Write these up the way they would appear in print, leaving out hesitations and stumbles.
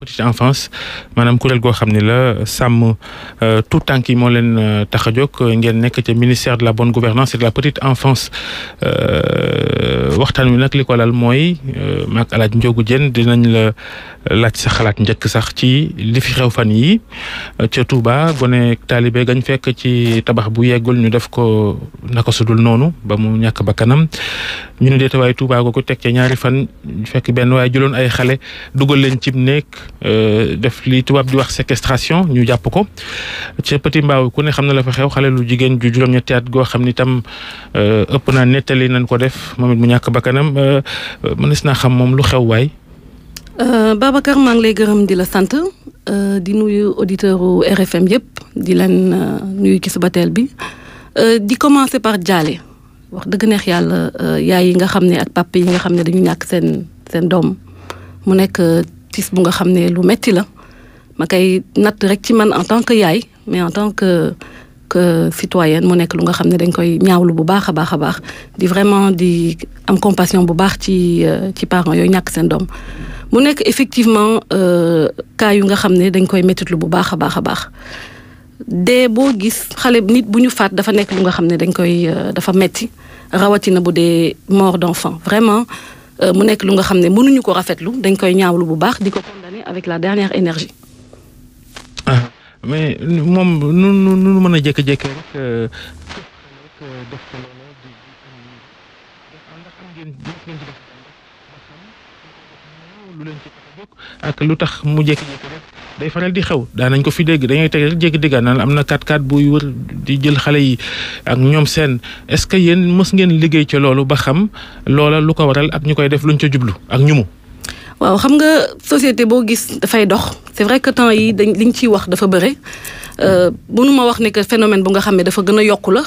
petite enfance maanaam kuréel goo xam ne la sàmm tout tànk yi moo leen tax a jóg ngeen nekk ca ministère de la bonne gouvernance et de la petite enfance waxtaan wi nag li ko lal mooy maag Alaaji Ndiogou Diène dinañ la laaj sa xalaat njëkk sax ci li fi xew fan yi ca Touba gone taalibe gañ fekk ci tabax bu yeggul ñu def ko naka sudul noonu ba mu ñàkk ba kanam ñu ne deeta waaye Touba googu teg ca ñaari fan fekk benn waaye jëloon ay xale dugal leen cib néeg def li tubaab di wax séquestration ñu jàpp ko ca Petit Mbao ku ne xam na la fa xew xale lu jigéen ju juróom-ñetti at goo xam ni tam ëpp naa nettali nañ ko def moom it mu ñàkk bakkanam mënees naa xam moom lu xew waay. Babacar maa ngi lay gërëm di la sant di nuyu auditeurs RFM yëpp di leen nuyu ci subateel bi di commencer par jaale wax dëgg neex yàlla yaay yi nga xam ne ak papa yi nga xam ne dañu ñàkk seen doom mu nekk tis bu nga xam ne lu metti la ma koy natt rek ci man en tant que yaay mais en tant que citoyenne mu nekk lu nga xam ne dañ koy ñaawlu bu baax a baax di vraiment di am compassion bu baax ci parents yooyu ñàkk seen doom mu nekk effectivement cas yu nga xam ne dañ koy mettitlu bu baax a baax dee boo gis xale nit bu ñu faat dafa nekk lu nga xam ne dañ koy dafa metti rawatina bu dee mort d'enfant vraiment mu nekk lu nga xam ne mënuñu ko rafetlu dañ koy ñaawlu bu baax di ko condamner avec la dernière énergie. mais moom nu mën a jékki-jékki rek def ko loolu lu leen ci ak lu tax mu jékki-jékki rek day faral di xew daanañ ko fi dégg dañuy teg rek jékki-dégg naan am na 4x4 buy wër di jël xale yi ak ñoom seen est-ce que yéen mës ngeen liggéey ci loolu ba xam loola lu ko waral ak ñu koy def luñ ca jublu ak ñumu. waaw xam nga société boo gis dafay dox c'est vrai que temps yi liñ ciy wax dafa bëre mënuma wax ne que phénomène bu nga xam ne dafa gën a yokku la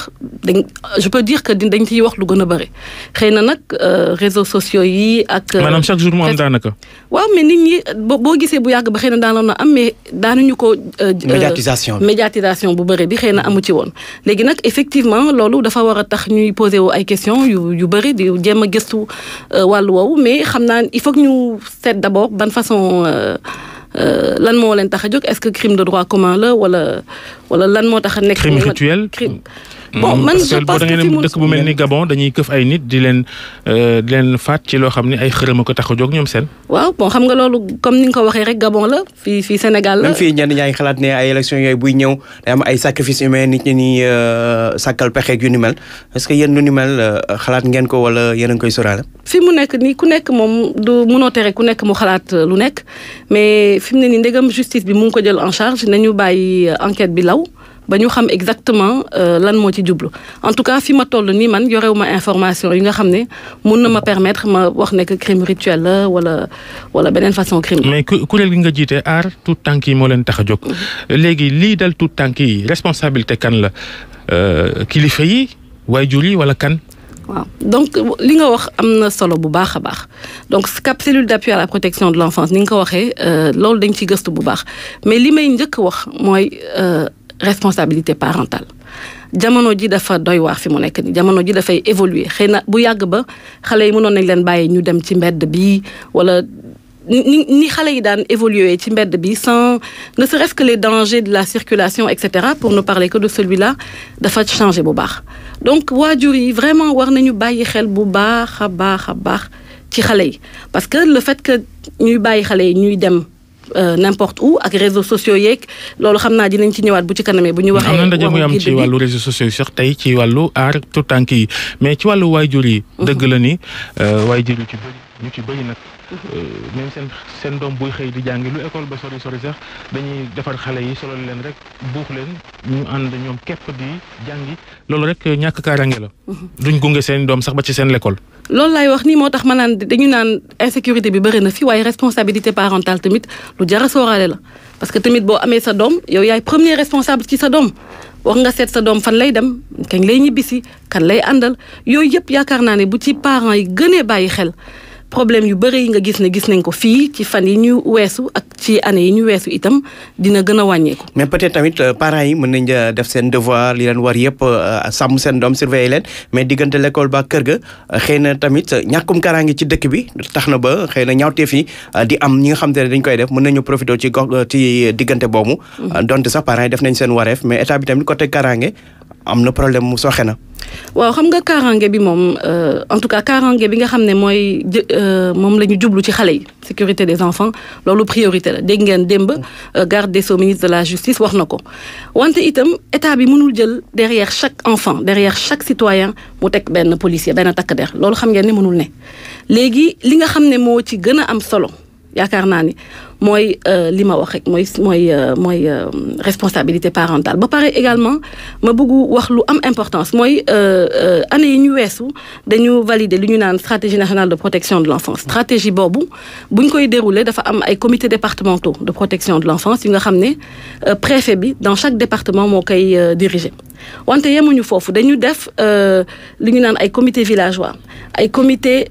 je peux dire que dañ ciy wax lu gën a bëri xëy na nag réseaux sociaux yi ak. maanaam chaque jour mu am daanaka. waaw mais nit ñi boo gisee bu yàgg ba xëy na daanoon na am mais daanuñu ko. médiatisation bu bëri bi xëy na amu ci woon. léegi nag effectivement loolu dafa war a tax ñuy poser wu ay questions yu bëri di jéem a gëstu wàllu woowu mais xam naa il faut que ñu seet d'abord ban façon. lan moo leen tax a jóg est-ce que crime de droit commun la wala lan moo tax a nekk. crime rituel. bon man je pense que fi mu dëkk bu mel ni Gabon dañuy këf ay nit di leen faat ci loo xam ne ay xërëm a ko tax a jóg ñoom seen. waaw bon xam nga loolu comme ni nga ko waxee rek Gabon la fii Sénégal la. même fii ñenn ñaa ngi xalaat ne ay élections yooyu buy ñëw day am ay sacrifice humain nit ñi ni sàkkal pexeeg yu ni mel est-ce que yéen lu ni mel xalaat ngeen ko wala yéen a ngi koy sóoraale. fi mu nekk nii ku nekk moom du mënoo tere ku nekk mu xalaat lu nekk mais fi mu ne nii ndegam justice bi mu ngi ko jël en charge nañu bàyyi enquête bi law. ba ñu xam exactement lan moo ci jublu en tout cas fi ma toll nii man yorewu ma information yi nga xam ne mun na ma permettre ma wax ne que crime rituel la wala beneen façon crime. mais kuréel gi nga jiite aar tout tànk yi moo leen tax a jóg. léegi lii dal tout tànk yi responsabilité kan la kilifa yi waajur yi wala kan. waaw donc li nga wax am na solo bu baax a baax donc CAP cellule d'appui à la protection de l'enfance ni nga ko waxee loolu dañ ci gëstu bu baax mais li may njëkk wax mooy. responsabilité parentale jamono ji dafa doy waar fi mu nekk ni jamono ji dafay évoluer xëy na bu yàgg ba xale yi mënoon nañ leen bàyyi ñu dem ci mbedd bi wala ni xale yi daan évoluer ci mbedd bi sans ne serait-ce que les dangers de la circulation et cetera pour ne parler que de celui-là dafa changer bu baax donc waajur yi vraiment war nañu bàyyi xel bu baax a baax ci xale yi parce que le fait que ñuy bàyyi xale yi ñuy dem n'importe où ak réseaux sociaux yeeg loolu xam naa dinañ ci ñëwaat bu ci kanamee bu ñu waxee. am na ndaje muy am ci wàllu réseaux sociaux yi sax tey ci wàllu aar tout tànk yi mais ci wàllu waajur yi. dëgg la ni waajur yu ci bëri nag. même seen doom buy xëy di jàngi lu école ba sori sax dañuy defar xale yi solo leen rek buux leen ñu ànd ñoom képp di jàngi loolu rek ñàkk kaaraange la. duñ gunge seen doom sax ba ci seen l'école. loolu laay wax nii moo tax ma naan dañu naan insécurité bi bëri na fi waaye responsabilité parentale tamit lu jar a sóoraale la parce que tamit boo amee sa doom yow yaay premier responsable ci sa doom wax nga seet sa doom fan lay dem kañ lay ñibbisi kan lay àndal yooyu yëpp yaakaar naa ne bu ci parents yi gënee bàyyi xel problème yu bëri yi nga gis nañ ko fii ci fan yi ñu weesu ak ci année yi ñu weesu itam dina gën a wàññeeku. mais peut-être tamit parents yi mën nañ def seen devoir li leen war yëpp sàmm seen doom surveiller leen mais diggante l'école ba kër ga xëy na tamit ñàkkum kaaraange ci dëkk bi tax na ba xëy na ñaawteef yi di am ñi nga xam te ne dañ koy def mën nañu profiter ci diggante boobu. donte sax parents yi def nañ seen wareef mais état bi tamit côté kaaraange am na problème mu soxe na. waaw xam nga kaaraange bi moom en tout cas kaaraange bi nga xam ne mooy moom la ñu jublu ci xale yi sécurité des enfants loolu priorité la dégg ngeen démb garde des sceaux ministre de la justice wax na ko wante itam état bi mënul jël derrière chaque enfant derrière chaque citoyen mu teg benn policier benn takk der loolu xam ngeen ne mënul ne léegi li nga xam ne moo ci gën a am solo yaakaar naa ni mooy li ma wax rek mooy responsabilité parentale ba pare également ma bëggu wax lu am importance mooy année yi ñu weesu dañu valider li ñu naan stratégie nationale de protection de l'enfance stratégie boobu buñ koy dérouler dafa am ay comités départementaux de protection de l'enfance yi nga xam ne préfet bi dans chaque département moo koy diriger wante yemuñu foofu dañu def li ñu naan ay comités villageois ay comités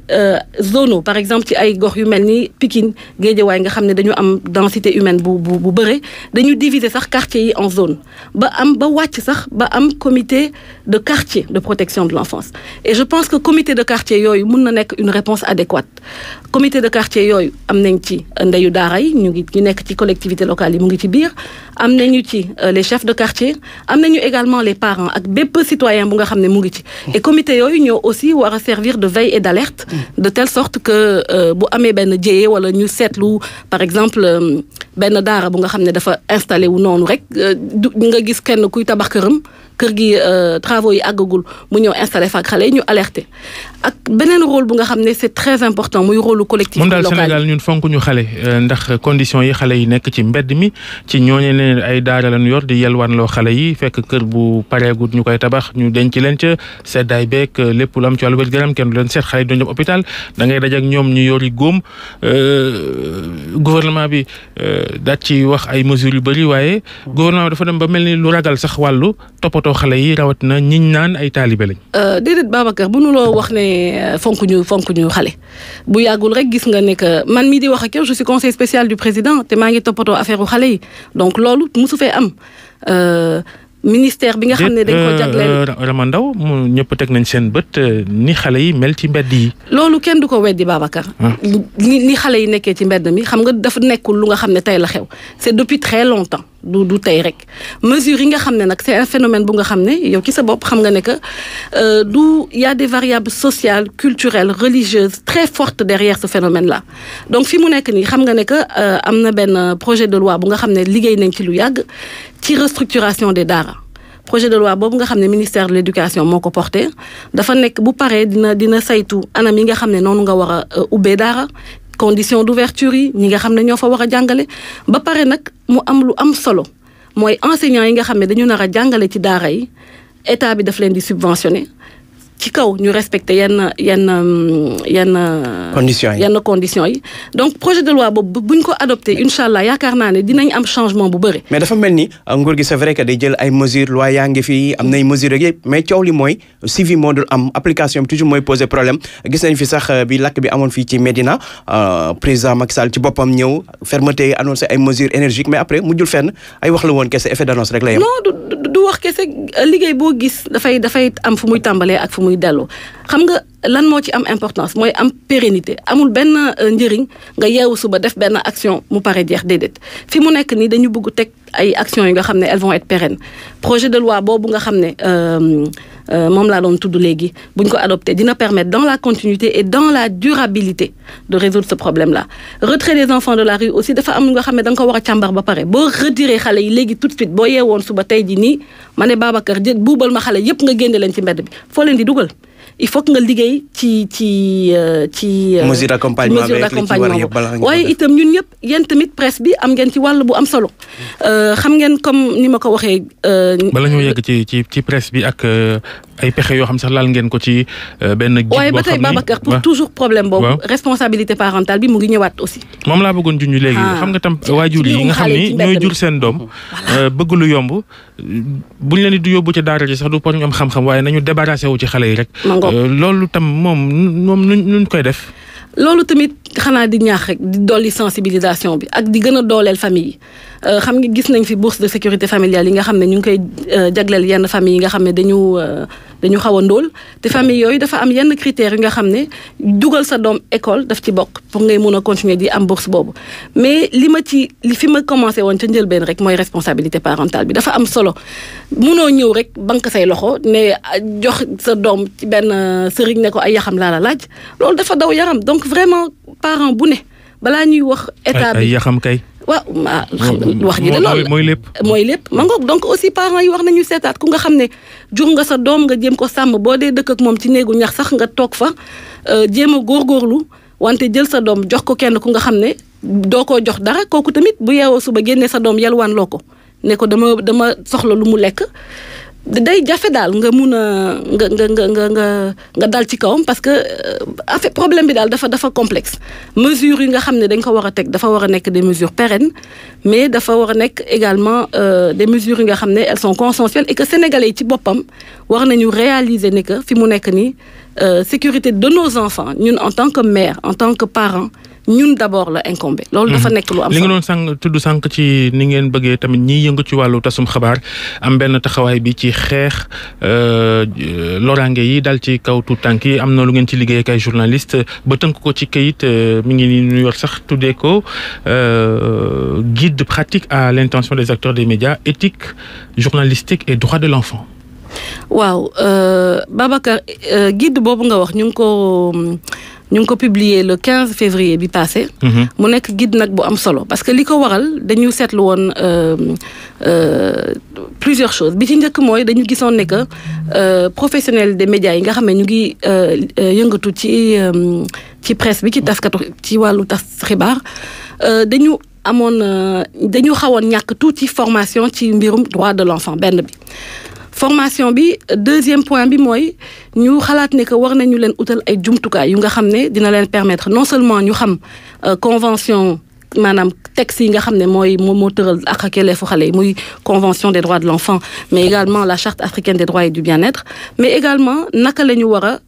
zonaux par exemple ci ay gox yu mel ni Pikine Guédiawaye nga xam ne dañu am densité humaine bu bëre dañu diviser sax quartier yi en zone ba wàcc sax ba am comité de quartier de protection de l'enfance et je pense que comité de quartier yooyu mun na nekk une réponse adéquate comité de quartier yooyu am nañ ci ndeyu daara yi ñu nekk ci collectivité locale yi mu ngi ci biir am nañu ci les chefs de quartier am nañu également les parents ak bépp citoyen bu nga xam ne mu ngi ci et comité yooyu ñoo aussi war a servir de veille et d'alerte de telle sorte que bu amee benn jéyee wala ñu seetlu par exemple benn daara bu nga xam ne dafa installé wu noonu rek nga gis kenn kuy tabax kër gi travaux yi àggagul mu ñëw installé fa ak xale yi ñu alerté ak beneen rôle bu nga xam ne c'est très important muy rôle collectif local. moom daal Sénégal ñun fonk ñu xale ndax conditions yi xale yi nekk ci mbedd mi ci ñooñu ne ay daara lañu yor di yelwaanloo xale yi fekk kër bu pareegut ñu koy tabax ñu denc leen ca seddaay beeg lépp lu am ci wàllu wér-gu-yaram kenn du leen seet xale yi doon dem hôpital da ngay daj ak ñoom ñu yori góom gouvernement bi daat ci wax ay mesures yu bëri waaye gouvernement bi dafa dem ba mel ni lu ragal sax wàllu toppatoo xale yi rawatina ñiñ naan ay taalibe lañ. déedéet Babacar bu nu loo wax ne fonk ñu xale bu yàggul rek gis nga ne que man mii di wax ak yow je suis conseiller spécial du président te maa ngi toppatoo affaire u xale yi donc loolu musu fee am. ministère bi nga xam ne dañ ko jagleel Rama Ndaw mu ñëpp teg nañ seen bët ni xale yi mel ci mbedd yi. loolu kenn du ko weddi Babacar. ni xale yi nekkee ci mbedd mi xam nga dafa nekkul lu nga xam ne tey la xew c'est depuis très longtemps du tey rek mesures yi nga xam ne nag c'est un phénomène bu nga xam ne yow ci sa bopp xam nga ne que y a des variables sociales culturelles religieuses très fortes derrière ce phénomène là donc fi mu nekk nii xam nga ne que am na benn projet de loi bu nga xam ne liggéey nañ ci lu yàgg ci restructuration des daara projet de loi boobu nga xam ne ministère de l'éducation moo ko porté dafa nekk bu paree dina saytu anam yi nga xam ne noonu nga war a ubbee daara conditions d'ouverture yi ñi nga xam ne ñoo fa war a jàngale ba pare nag mu am lu am solo mooy enseignants yi nga xam ne dañu nar a jàngale ci daara yi état bi daf leen di subventionner ci kaw ñu respecter yenn conditions yi donc projet de loi boobu buñ ko adopté incha allah yaakaar naa ne dinañ am changement bu bëri. mais dafa mel ni nguur gi c'est vrai que day jël ay mesures loi yaa ngi fi am nay mesures yëpp mais coow li mooy suivi moo dul am application bi toujours mooy poser problème gis nañ fi sax bi lakk bi amoon fii ci Médina président Macky Sall ci boppam ñëw fermeté annoncé ay mesures énergiques mais après mujjul fenn ay wax la woon kese effet d'annonce rek la yem. non du wax kese liggéey boo gis dafay am fu muy tàmbalee ak fu muy delloo xam nga lan moo ci am importance mooy am pérennité amul benn njëriñ nga yeewu suba def benn action mu pare jeex déedéet fi mu nekk nii dañu bëgg teg ay actions yi nga xam ne elles vont être pérennes projet de loi boobu nga xam ne moom laa doon tudd léegi buñ ko adopté dina permettre dans la continuité et dans la durabilité de résoudre ce problème là retrait des enfants de la rue aussi dafa am nga xam ne da nga ko war a càmbar ba pare boo retiré xale yi léegi tout de suite boo yeewoon suba tey ji nii ma ne Babacar buubal ma xale yépp nga génne leen ci mbedd bi foo leen di dugal il faut que nga liggéey ci mesure d'accompagnement waaye itam ñun ñëpp yéen tamit presse bi am ngeen ci wàll bu am solo xam ngeen comme ni ma ko waxee bala ñoo yegg ci presse bi ak ay pexe yoo xam sax laal ngeen ko ci benn guide waaye ba tey Babacar pour toujours problème boobu responsabilité parentale bi mu ngi ñëwaat aussi moom laa bëggoon junj léegi xam nga tam waajur yi nga xam ni ñooy jur seen doom bëgg lu yomb buñ leen di yóbbu ci daara ji sax du pour ñu am xam-xam waaye nañu débarrassé wu ci xale yi rek loolu tam moom nuñ koy def loolu tamit xanaa di ñaax rek di dolli sensibilisation bi ak di gën a dooleel famille yi xam nga gis nañ fi bourse de sécurité familiale yi nga xam ne ñu ngi koy jagleel yenn famille yi nga xam ne dañu xaw a ndóol te famille yooyu dafa am yenn critères yi nga xam ne dugal sa doom école daf ci bokk pour ngay mun a continuer di am bourse boobu mais li fi ma commencé woon ca njëlbeen rek mooy responsabilité parentale bi dafa am solo munoo ñëw rek banque say loxo ne jox sa doom ci benn sëriñ ne ko ay yaxam laa la laaj loolu dafa daw yaram donc vraiment parent bu ne balaa ñuy wax état bi ay yaxam kay. waaw wax ji de loolu mooy lépp ma ngoog donc aussi parents yi wax nañu seetaat ku nga xam ne jur nga sa doom nga jéem ko sàmm boo dee dëkk ak moom ci néegu ñax sax nga toog fa jéem a góorgóorlu wante jël sa doom jox ko kenn ku nga xam ne doo ko jox dara kooku tamit bu yeewoo suba génnee sa doom yalwaan loo ko ne ko dama soxla lu mu lekk day jafe daal nga mun a nga dal ci kawam parce que en fait problème bi daal dafa complexe mesures yi nga xam ne dañ ko war a teg dafa war a nekk des mesures pérennes mais dafa war a nekk également des mesures yi nga xam ne elles sont consensuelles et que sénégalais yi ci boppam war nañu réaliser ne que fi mu nekk nii sécurité de nos enfants ñun en tant que mère en tant que parent ñun d'abord la incombé loolu dafa nekk lu am li nga doon tudd sànq ci ni ngeen bëggee tamit ñiy yëngu ci wàllu tasum xabaar am benn taxawaay bi ci xeex loraange yi dal ci kaw tuut tànk yi am na lu ngeen ci liggéey ak ay journaliste ba tënk ko ci kayit mi ngi nii ñu yor sax tuddee ko guide pratique à l'intention des acteurs des médias éthique journalistique et droits de l'enfant. waaw Babacar guide boobu nga wax ñu ngi ko publier le 15 février bi passé. mu nekk guide nag bu am solo parce que li ko waral dañu seetlu woon plusieurs choses bi ci njëkk mooy dañu gisoon ne que professionnels des médias yi nga xam ne ñu ngi yëngatu ci presse bi ci wàllu tas xibaar dañu xawoon ñàkk tuuti formation ci mbirum droit de l'enfant benn bi. formation bi deuxième point bi mooy ñu xalaat ne que war nañu leen utal ay jumtukaay yu nga xam ne dina leen permettre non seulement ñu xam convention maanaam texte yi nga xam ne moo tëral ak ak yelleefu xale yi muy convention des droits de l'enfant mais également la charte africaine des droits et du bien-être mais également naka la ñu war a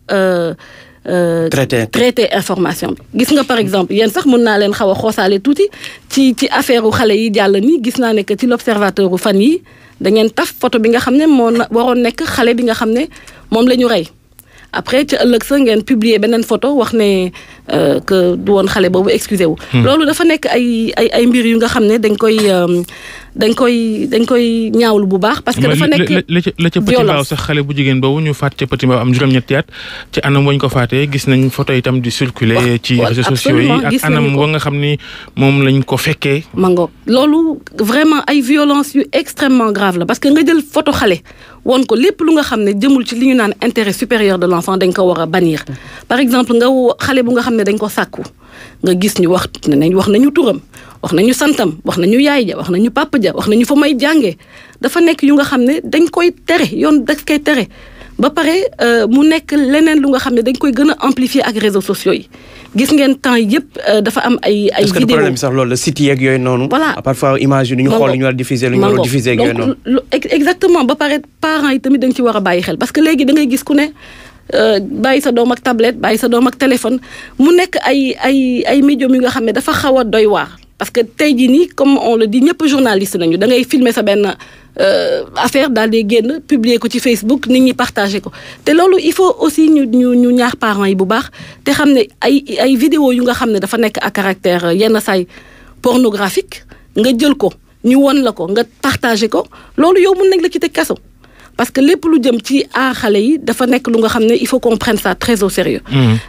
traiter information bi gis nga par exemple yéen sax mën naa leen xaw a xoosaale tuuti ci affaire u xale yi jàll ni gis naa ne que ci l'observateur u fan yi da ngeen taf photo bi nga xam ne moo waroon nekk xale bi nga xam ne moom la ñu rey après ci ëllëg sa ngeen publier beneen photo wax ne que du woon xale boobu excusé wu. loolu dafa nekk ay mbir yu nga xam ne dañ koy ñaawlu bu baax. parce que dafa nekk la ca Petit Mbao sax xale bu jigéen boobu ñu faat ca Petit Mbao am juróom-ñetti at ci anam wañ ko faatee gis nañ photo itam di circuler ci réseaux sociaux yi ak anam wa nga xam ni moom lañ ko fekkee. mango loolu vraiment ay violence yu extrêmement grave la parce que nga jël photo xale woon ko lépp lu nga xam ne jëmul ci li ñu naan intérêt supérieur de l'enfant dañ ko war a bannir par exemple nga xale bu nga xam ne dañ ko sàkku nga gis ñu wax nañu turam wax nañu santam wax nañu yaay ja wax nañu papa ja wax nañu fa may jàngee dafa nekk yu nga xam ne dañ koy tere yoon daf koy tere ba pare mu nekk leneen lu nga xam ne dañ koy gën a amplifier ak réseaux sociaux yi gis ngeen temps yëpp dafa am ay vidéo. est-ce que problème bi sax loolu la site yeeg yooyu noonu. voilà parfois image yi ñu xool lu ñu war a diffuser lu ñu war a diffuser ak yooyu noonu. exactement ba pare parents yi tamit dañ ci war a bàyyi xel parce que léegi da ngay gis ku ne bàyyi sa doom ak tablette bàyyi sa doom ak téléphone mu nekk ay médium yu nga xam ne dafa xaw a doy waar. parce que tey jii nii comme on le dit ñëpp journaliste nañu da ngay filmer sa benn affaire daal di génn publier ko ci Facebook nit ñi partager ko te loolu il faut aussi ñu ñaax parents yi bu baax te xam ne ay vidéo yu nga xam ne dafa nekk à caractère yenn saay pornographique nga jël ko ñu won la ko nga partager ko loolu yow mën nañ la ci teg kaso. parce que lépp lu jëm ci xale yi dafa nekk lu nga xam ne il faut qu'on prenne ça très au sérieux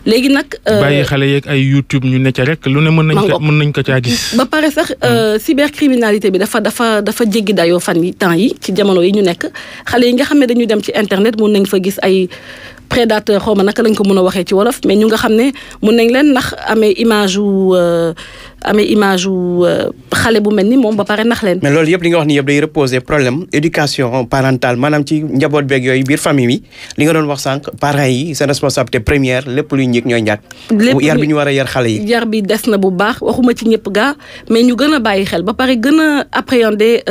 léegi nag bàyyi xale yeeg ay YouTube ñu ne ca rek lu ne mën nañ ko caa gis. ba pare sax cybercriminalité bi dafa jéggi dayoo fan yi temps yi ci jamono yi ñu nekk xale yi nga xam ne dañu dem ci internet mën nañ fa gis ay prédateur xaw ma naka lañ ko mën a waxee ci wolof mais ñu nga xam ne mën nañ leen ndax amee image wu xale bu mel ni moom ba pare nax leen. mais loolu yëpp li nga wax ni yëpp day reposer problème éducation parentale maanaam ci njaboot beeg yooyu biir famille bi li nga doon wax sànq parents yi seen responsabilité première lépp luy njëkk ñooy njàkk. yar bi ñu war a yar xale yi. yar bi des na bu baax waxuma ci ñëpp gaa mais ñu gën a bàyyi xel ba pare gën a appréhender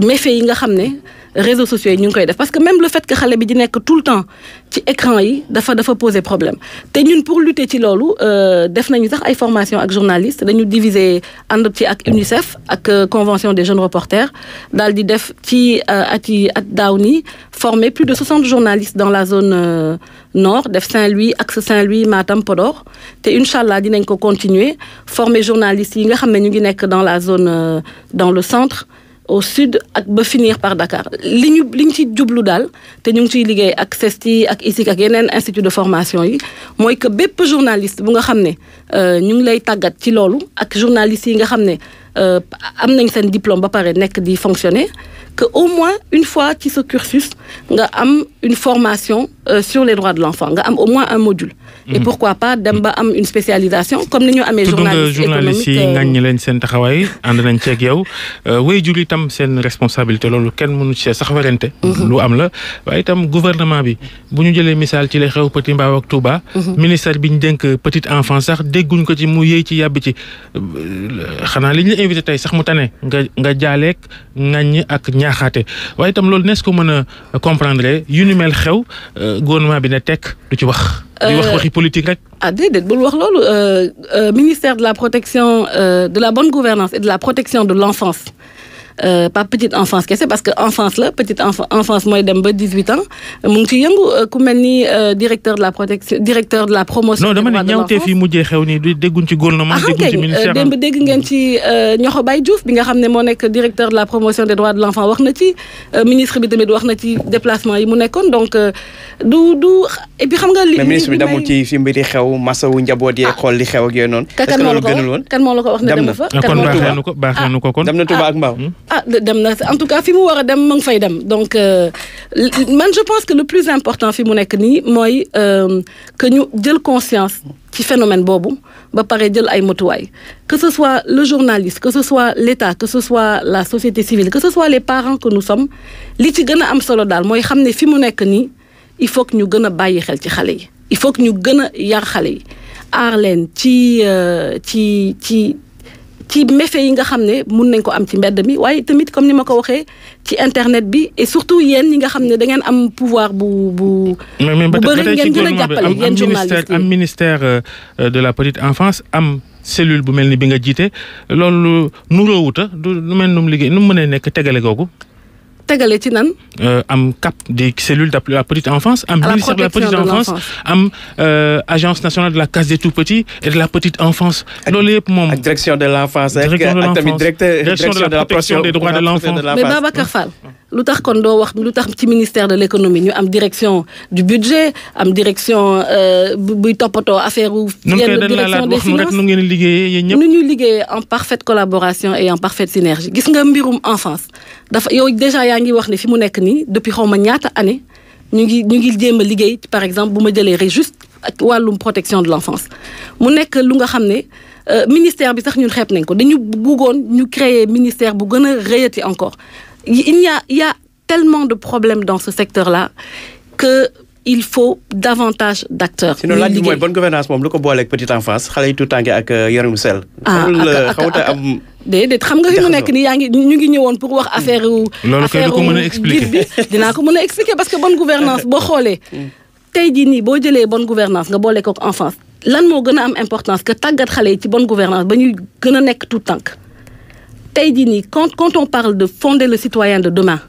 méfaits yi nga xam ne réseaux sociaux yi ñu ngi koy def parce que même le fait que xale bi di nekk tout le temps ci écran yi dafa poser problème te ñun pour lutter ci loolu def nañu sax ay formation ak journalistes dañu diviser ànd ci ak UNICEF ak convention des jeunes reporters daal di def ci at daaw nii former plus de 60 journalistes dans la zone nord def Saint-Louis axe Saint-Louis Matam Podor te inchallah dinañ ko continuer former journalistes yi nga xam ne ñu ngi nekk dans la zone dans le centre au sud ak ba finir par Dakar li ñu ci jublu daal te ñu ngi ciy liggéey ak CESTI ak ISIC ak yeneen institut de formation yi mooy que bépp journaliste bu nga xam ne ñu ngi lay tàggat ci loolu ak journalistes yi nga xam ne am nañ seen diplôme ba pare nekk di fonctionner que au moins une fois ci ce cursus nga am une formation sur les droits de l'enfant nga am au moins un module. Et pourquoi pas dem ba am une spécialisation comme ni ñu amee journaliste économique yi ngañ leen seen taxawaay ànd nañ ci ak yow waajur itam seen responsabilité loolu kenn mënu ci sax werante lu am la waaye itam gouvernement bi bu ñu jëlee misaal ci lay xew Petit Mbao ak Touba ministère bi ñu dénk petite enfance sax dégguñ ko ci mu yëy ci yàbbi ci xanaa li ñu la invité tey sax mu tane nga jaaleek ngañ ak ñaaxaate waaye itam loolu nees ko mën a comprendre yu ni mel xew gouvernement bi ne tekk du ci wax di wax waxi politique rek. Ah déedéet bul wax loolu ministère de la protection de la bonne gouvernance et de la protection de l'enfance pas petite enfance kese parce que enfance la petite enfance mooy dem ba 18 ans mu ngi ci yëngu ku mel ni directeur de la protection directeur de la promotion. non dama ne ñaawtee fii mujjee xew nii dégguñ ci gouvernement dégguñ ci ministère. démb dégg ngeen ci Niokho Baye Diouf bi nga xam ne moo nekk directeur de la promotion des droits de l'enfant wax na ci ministre bi tamit wax na ci déplacement yi mu nekkoon donc du et puis xam nga. mais ministre bi demul ci fi mbiri xew masawu njaboot yi xool li xew ak yooyu noonu. est-ce que loolu gënul woon kan moo la ko wax ne dem na fa. kon baaxee nu ko kon. dem na Touba ak Mbao. dem na en tout cas fi mu war a dem mu ngi fay dem donc man je pense que le plus important fi mu nekk nii mooy que ñu jël conscience ci phénomène boobu ba pare jël ay motuwaay que ce soit le journaliste que ce soit l'État que ce soit la société civile que ce soit les parents que nous sommes li ci gën a am solo daal mooy xam ne fi mu nekk nii il faut que ñu gën a bàyyi xel ci xale yi il faut que ñu gën a yar xale yi aar leen ci méfaits yi nga xam ne mun nañ ko am ci mbedd mi waaye tamit comme ni ma ko waxee ci internet bi et surtout yéen ñi nga xam ne da ngeen am pouvoir bu bëri ngeen gën a jàppale yéen journalistes yi am ministère de la petite enfance am cellule bu mel ni bi nga jiite loolu nuroowuta du mel nu mu liggéey nu mu mënee nekk tegale googu. tegale ci nan. am CAP des cellules de la petite enfance am ministère de la petite enfance am agence nationale de la case des tout-petits et de la petite enfance. loolu yëpp moom ak direction de l'enfance ak tamit direction de la protection des droits de l'enfant. mais Babacar Fall lu tax kon doo wax lu tax ci ministère de l'économie ñu am direction du budget am direction buy toppatoo affaire yenn direction des finances nu ngeen liggéeyee yéen ñëpp. nu ñuy liggéeyee en parfaite collaboration et en parfaite synergie gis nga mbirum enfance dafa yow déjà yaa ngi wax ne fi mu nekk nii depuis xaw ma ñaata année ñu ngi jéem a liggéey par exemple bu ma jëlee juste ak wàllum protection de l'enfance mu nekk lu nga xam ne ministère bi sax ñun xeeb nañ ko dañu bëggoon ñu créer ministère bu gën a rëyati encore il y a tellement de problèmes dans ce secteur-là que il faut davantage d'acteurs. sinon laaj bi mooy bonne gouvernance moom lu ko booleeg petite enfance xale yi tuutànge ak yaram sel. xawta am. déedéet xam nga fi mu nekk nii ñu ngi ñëwoon pour wax affaire loolu kay du ko mën a expliquer bi dinaa ko mën a expliquer parce que bonne gouvernance boo xoolee tey jii nii boo jëlee bonne gouvernance nga boole ko enfance lan moo gën a am importance que tàggat xale yi ci bonne gouvernance ba ñuy gën a nekk tout tànk tey jii nii quand on parle de fonder le citoyen de demain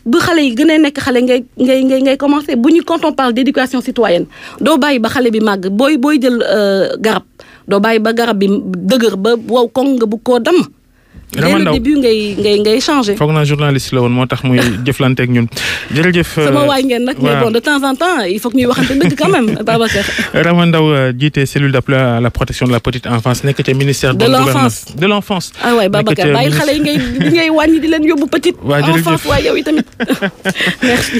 bu xale yi gën a nekk xale ngay commencer bu ñu quand on parle d'éducation citoyenne doo bàyyi ba xale bi màgg booy jël garab doo bàyyi ba garab bi dëgër ba wow koŋ nga bu koo dem. dès le début ngay changer. foog naa journaliste la woon moo tax muy jëflanteeg ñun jërëjëf. sama waay ngeen nag mais bon de temps en temps il faut que ñuy waxante dëgg quand même Babacar. Rama Ndao jiite cellule d'appui à la protection de la petite enfance nekk ca ministère de l'enfance de l'enfance. ah waay Babacar bàyyil xale yi ngay wàññi di leen yóbbu petite enfance waaye yow itamit merci.